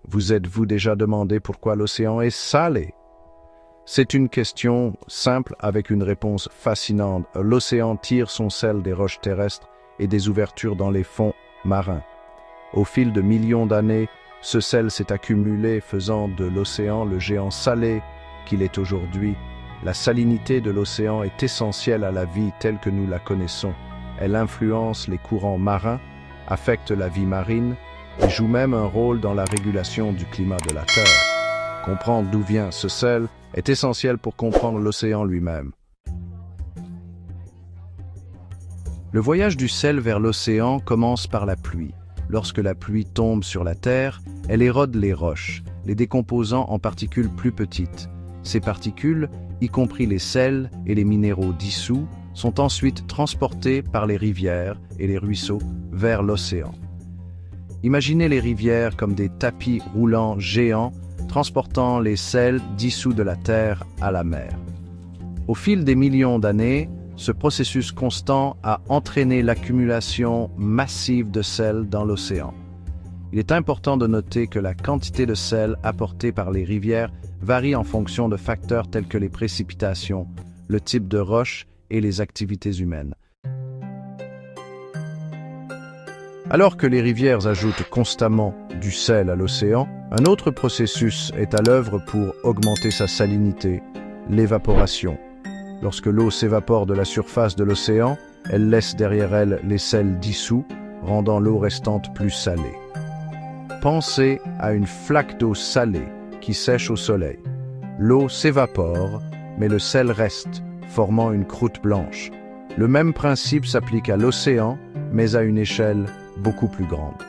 Vous êtes-vous déjà demandé pourquoi l'océan est salé? C'est une question simple avec une réponse fascinante. L'océan tire son sel des roches terrestres et des ouvertures dans les fonds marins. Au fil de millions d'années, ce sel s'est accumulé, faisant de l'océan le géant salé qu'il est aujourd'hui. La salinité de l'océan est essentielle à la vie telle que nous la connaissons. Elle influence les courants marins, affecte la vie marine et joue même un rôle dans la régulation du climat de la Terre. Comprendre d'où vient ce sel est essentiel pour comprendre l'océan lui-même. Le voyage du sel vers l'océan commence par la pluie. Lorsque la pluie tombe sur la Terre, elle érode les roches, les décomposant en particules plus petites. Ces particules, y compris les sels et les minéraux dissous, sont ensuite transportés par les rivières et les ruisseaux vers l'océan. Imaginez les rivières comme des tapis roulants géants transportant les sels dissous de la terre à la mer. Au fil des millions d'années, ce processus constant a entraîné l'accumulation massive de sel dans l'océan. Il est important de noter que la quantité de sel apportée par les rivières varie en fonction de facteurs tels que les précipitations, le type de roche et les activités humaines. Alors que les rivières ajoutent constamment du sel à l'océan, un autre processus est à l'œuvre pour augmenter sa salinité, l'évaporation. Lorsque l'eau s'évapore de la surface de l'océan, elle laisse derrière elle les sels dissous, rendant l'eau restante plus salée. Pensez à une flaque d'eau salée qui sèche au soleil. L'eau s'évapore, mais le sel reste, formant une croûte blanche. Le même principe s'applique à l'océan, mais à une échelle beaucoup plus grande.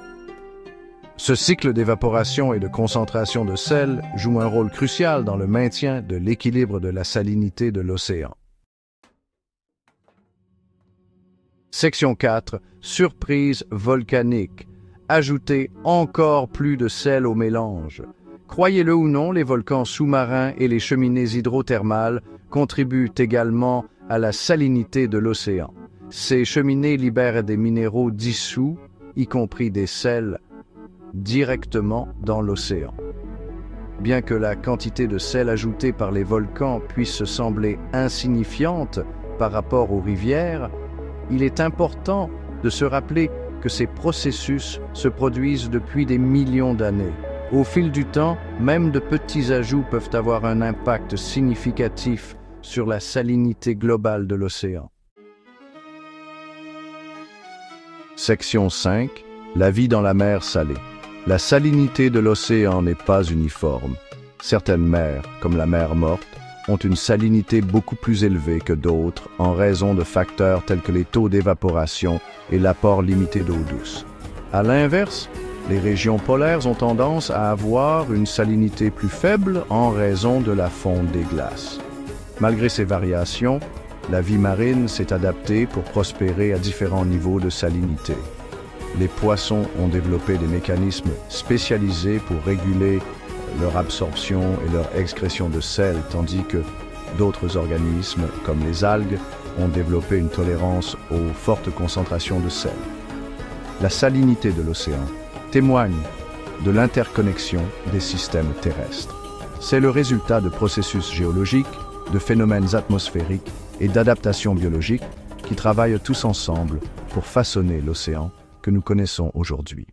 Ce cycle d'évaporation et de concentration de sel joue un rôle crucial dans le maintien de l'équilibre de la salinité de l'océan. Section 4. Surprise volcanique. Ajoutez encore plus de sel au mélange. Croyez-le ou non, les volcans sous-marins et les cheminées hydrothermales contribuent également à la salinité de l'océan. Ces cheminées libèrent des minéraux dissous, y compris des sels, directement dans l'océan. Bien que la quantité de sel ajoutée par les volcans puisse sembler insignifiante par rapport aux rivières, il est important de se rappeler que ces processus se produisent depuis des millions d'années. Au fil du temps, même de petits ajouts peuvent avoir un impact significatif sur la salinité globale de l'océan. Section 5. La vie dans la mer salée. La salinité de l'océan n'est pas uniforme. Certaines mers, comme la mer Morte, ont une salinité beaucoup plus élevée que d'autres en raison de facteurs tels que les taux d'évaporation et l'apport limité d'eau douce. À l'inverse, les régions polaires ont tendance à avoir une salinité plus faible en raison de la fonte des glaces. Malgré ces variations, la vie marine s'est adaptée pour prospérer à différents niveaux de salinité. Les poissons ont développé des mécanismes spécialisés pour réguler leur absorption et leur excrétion de sel, tandis que d'autres organismes, comme les algues, ont développé une tolérance aux fortes concentrations de sel. La salinité de l'océan témoigne de l'interconnexion des systèmes terrestres. C'est le résultat de processus géologiques, de phénomènes atmosphériques et d'adaptations biologiques qui travaillent tous ensemble pour façonner l'océan que nous connaissons aujourd'hui.